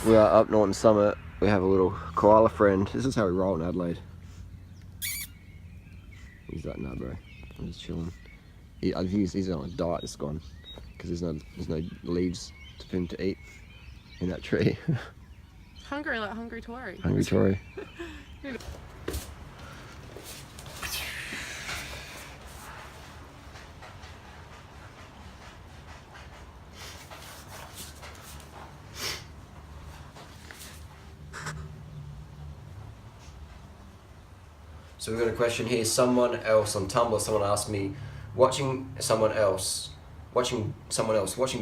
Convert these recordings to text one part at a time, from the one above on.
We are up Norton Summit. We have a little koala friend. This is how we roll in Adelaide. He's like, nah, bro. I'm just chilling. I think he's on a diet. It's gone because there's no leaves for him to eat in that tree. Hungry like hungry Tory. Hungry Tory. So we've got a question here. Someone else on Tumblr, someone asked me, watching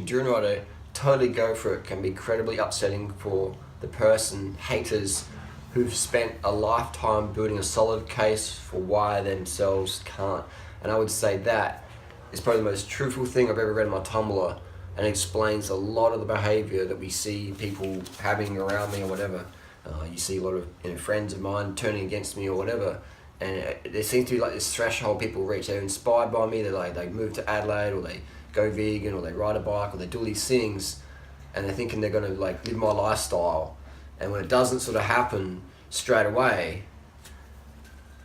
Dune Rider totally go for it can be incredibly upsetting for the person, haters, who've spent a lifetime building a solid case for why themselves can't. And I would say that is probably the most truthful thing I've ever read on my Tumblr, and it explains a lot of the behaviour that we see people having around me or whatever. You see a lot of friends of mine turning against me or whatever. And there seems to be like this threshold people reach. They're inspired by me. They move to Adelaide, or they go vegan, or they ride a bike, or they do these things, and they're thinking they're gonna like live my lifestyle. And when it doesn't sort of happen straight away,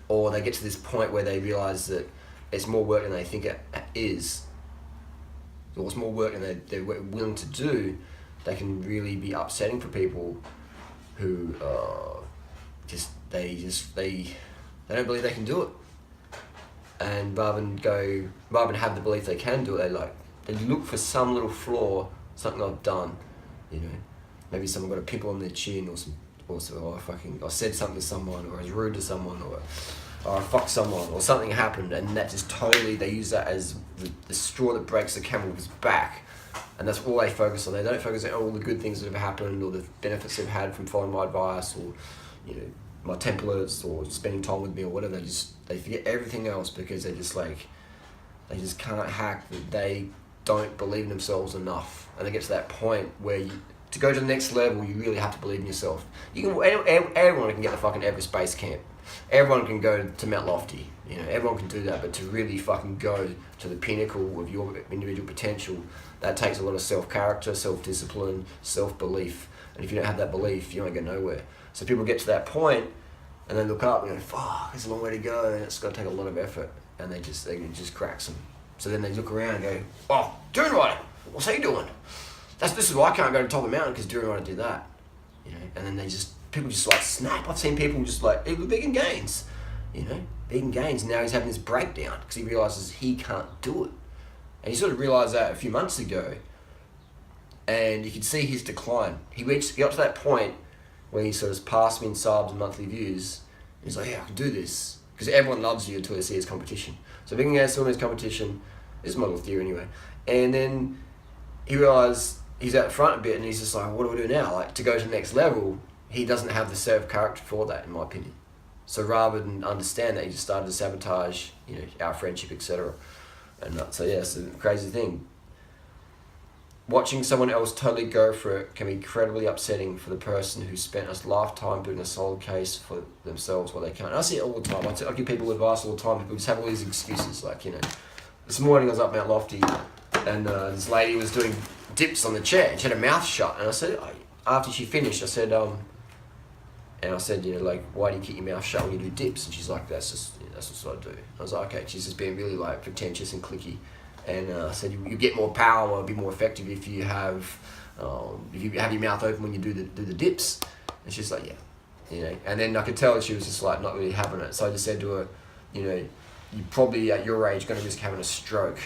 or they get to this point where they realize that it's more work than they think it is, or it's more work than they're willing to do, they can really be upsetting for people who they don't believe they can do it, and rather than have the belief they can do it, they look for some little flaw, something I've done, maybe someone got a pimple on their chin, or I said something to someone, or I was rude to someone, or I fucked someone, or something happened, and that just totally, they use that as the straw that breaks the camel's back, and that's all they focus on. They don't focus on all the good things that have happened, or the benefits they've had from following my advice, or my templates, or spending time with me, or whatever. They forget everything else because they just can't hack that they don't believe in themselves enough, and they get to that point where to go to the next level, you really have to believe in yourself. Everyone can get the fucking Everest Base Camp. Everyone can go to Mount Lofty. Everyone can do that, but to really fucking go to the pinnacle of your individual potential, that takes a lot of self-character, self-discipline, self-belief. And if you don't have that belief, you ain't going nowhere. So people get to that point, and they look up and go, fuck, there's a long way to go, and it's going to take a lot of effort, and it just cracks them. So then they look around and go, oh, Dune Rider, what's he doing? This is why I can't go to the top of the mountain, because Dune Rider did that. And then people just like snap. I've seen people just like, vegan gains, vegan gains. Now he's having this breakdown because he realizes he can't do it. And he sort of realized that a few months ago, and you could see his decline. He got to that point where he sort of passed me in subs and monthly views. And he's like, yeah, I can do this. Because everyone loves you until they see his competition. So vegan gains still his competition. This is my little theory anyway. And then he realized he's out front a bit, and he's just like, what do I do now? Like, to go to the next level, he doesn't have the self-character for that, in my opinion. So rather than understand that, he just started to sabotage, our friendship, etc. And so yeah, it's a crazy thing. Watching someone else totally go for it can be incredibly upsetting for the person who spent a lifetime building a solid case for themselves while they can't. I see it all the time. I give people advice all the time. People just have all these excuses. Like, this morning I was up Mount Lofty, and this lady was doing dips on the chair, and she had her mouth shut. And I said, after she finished, I said, why do you keep your mouth shut when you do dips? And she's like, that's what I do. I was like, okay. She's just being really pretentious and cliquey. And I said, you get more power, be more effective if you have your mouth open when you do the dips. And she's like, yeah, And then I could tell that she was just like not really having it. So I just said to her, you probably at your age going to risk having a stroke.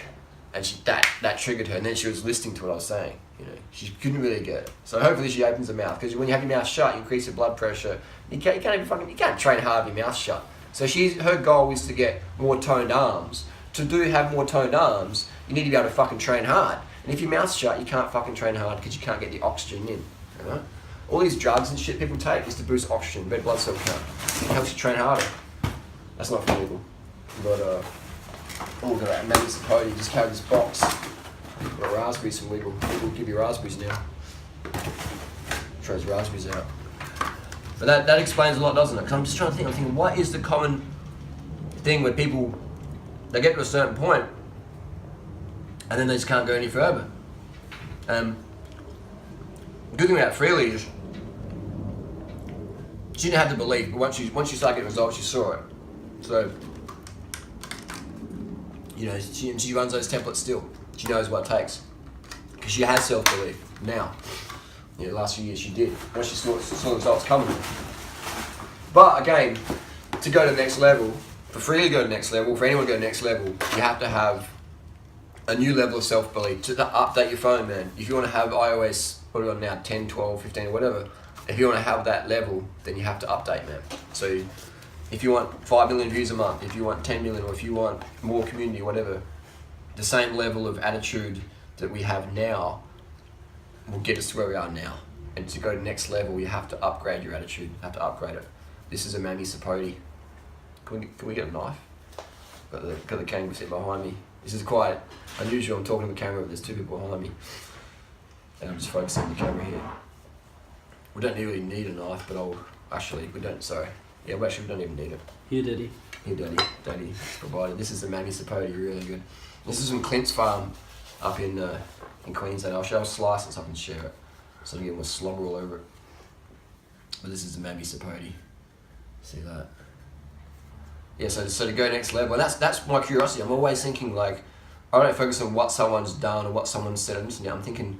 And that triggered her. And then she was listening to what I was saying. She couldn't really get it. So hopefully she opens her mouth, because when you have your mouth shut, you increase your blood pressure. You can't train hard with your mouth shut. So her goal is to get more toned arms. To have more toned arms, you need to be able to fucking train hard. And if your mouth's shut, you can't fucking train hard because you can't get the oxygen in. All these drugs and shit people take is to boost oxygen, red blood cell count. It helps you train harder. That's not for legal. But look at that, maybe it's a pony, just carry this box. Got raspberries from Wiggle. Wiggle give you raspberries now. Throws raspberries out. But that explains a lot, doesn't it? Because I'm just trying to think, I'm thinking, what is the common thing where people, they get to a certain point and then they just can't go any further? The good thing about freely is She didn't have the belief, but once you start getting results, you saw it. So, you know, she runs those templates still. She knows what it takes. Because she has self-belief now. You know, the last few years she did. Once she saw the results coming. But again, to go to the next level, for free to go to the next level, for anyone to go to the next level, you have to have a new level of self-belief. To update your phone, man. If you want to have iOS, what are we on now, 10, 12, 15, or whatever, if you want to have that level, then you have to update, man. So if you want 5 million views a month, if you want 10 million, or if you want more community, whatever, the same level of attitude that we have now will get us to where we are now. And to go to the next level, you have to upgrade your attitude, you have to upgrade it. This is a Mammy Sapoti. Can we get a knife? Got the kangaroo sitting behind me. This is quite unusual. I'm talking to the camera, but there's 2 people behind me. And I'm just focusing on the camera here. We don't really need a knife, but we don't, sorry. Yeah, we don't even need it. Here, Daddy. Here, Daddy provided. This is the Mammy Sapoti, really good. This is from Clint's farm up in Queensland. I'll slice it so I can share it. So I can get more slobber all over it. But this is the Mammy Sapoti. See that? Yeah, so to go next level, and that's my curiosity. I'm always thinking, like, I don't focus on what someone's done or what someone's said on the internet. I'm thinking,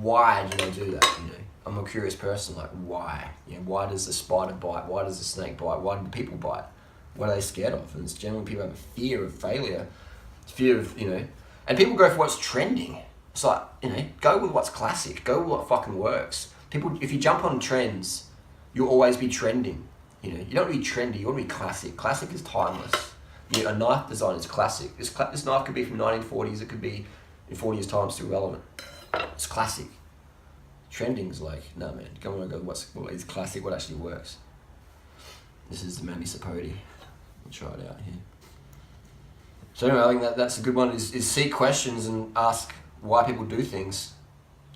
why do they do that? You know, I'm a curious person. Like, why? You know, why does the spider bite? Why does the snake bite? Why do people bite? What are they scared of? And it's generally people have a fear of failure, fear of, you know, and people go for what's trending. It's like, you know, go with what's classic. Go with what fucking works. People, if you jump on trends, you'll always be trending. You know, you don't want to be trendy, you want to be classic. Classic is timeless. You know, a knife design is classic. This knife could be from 1940s, it could be in 40 years' time still relevant. It's classic. Trending is like, no man, come on, go, what is classic, what actually works. This is the Mammy Sapoti. I'll try it out here. So anyway, I think that's a good one, is seek questions and ask why people do things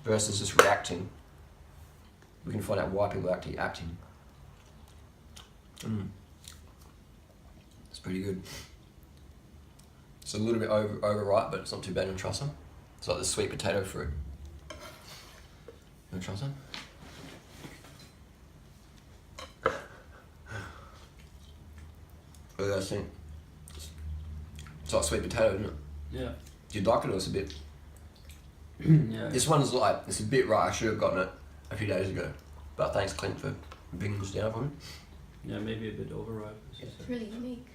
versus just reacting. We can find out why people are actually acting. It's pretty good. It's a little bit overripe, but it's not too bad. You try some? It's like the sweet potato fruit. You want to try some? What do you guys think? It's like sweet potato, isn't it? Yeah. Do you like it, or it's a bit? Yeah. This one's like, it's a bit right. I should have gotten it a few days ago, but thanks Clint for bringing this down for me. Yeah, maybe a bit overripe. It's really unique.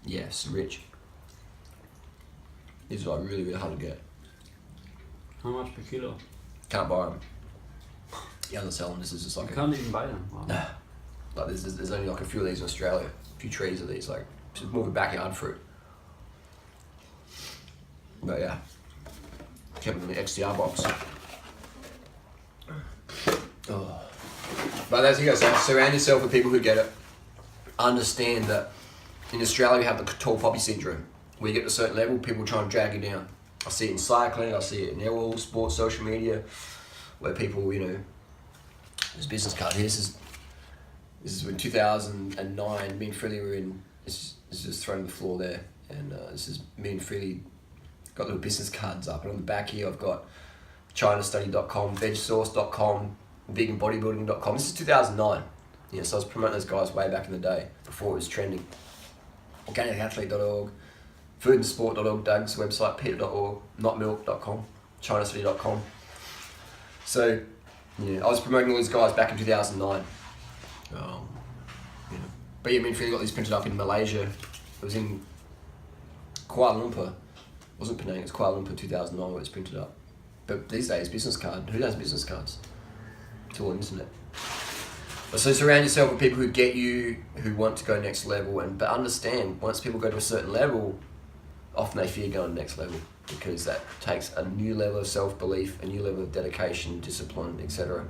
Yes, rich. These are like really, really hard to get. How much per kilo? Can't buy them. You don't sell them. This is just like You can't even buy them. Wow. Nah. Like there's only like a few of these in Australia. A few trees of these, like it's more of a backyard fruit. But yeah, kept them in the XDR box. Oh. But that's you guys. Surround yourself with people who get it. Understand that in Australia we have the tall poppy syndrome. Where you get to a certain level, people try and drag you down. I see it in cycling, I see it in all sports, social media, where people, you know, there's a business card here. This is in 2009. Me and Freely were in. This is just thrown on the floor there, and this is me and Freely got little business cards up, and on the back here I've got ChinaStudy.com, VegSource.com, VeganBodybuilding.com. This is 2009. Yeah, so I was promoting those guys way back in the day before it was trending. OrganicAthlete.org, FoodAndSport.org, Doug's website, Peter.org, NotMilk.com, ChinaStudy.com. So, yeah, I was promoting all these guys back in 2009. Yeah. But yeah, me and Philly got these printed up in Malaysia. It was in Kuala Lumpur. It wasn't Penang, it was Kuala Lumpur 2009 where it was printed up. But these days, business card, who does business cards? It's all internet. So surround yourself with people who get you, who want to go next level, but understand, once people go to a certain level, often they fear going to the next level because that takes a new level of self-belief, a new level of dedication, discipline, etc.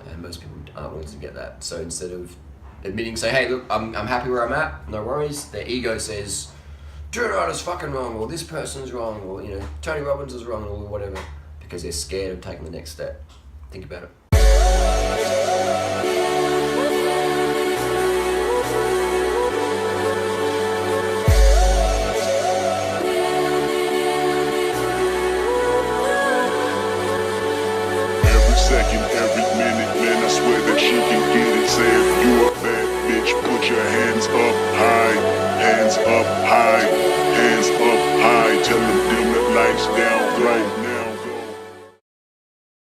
And most people aren't willing to get that. So instead of admitting, say, hey, look, I'm happy where I'm at, no worries, their ego says, Drew Ryder's fucking wrong, or this person's wrong, or, you know, Tony Robbins is wrong, or whatever, because they're scared of taking the next step. Think about it. Second, every minute, man, I swear that she can get it. Say if you a bad up high, hands up high, tell them dim the lights down low.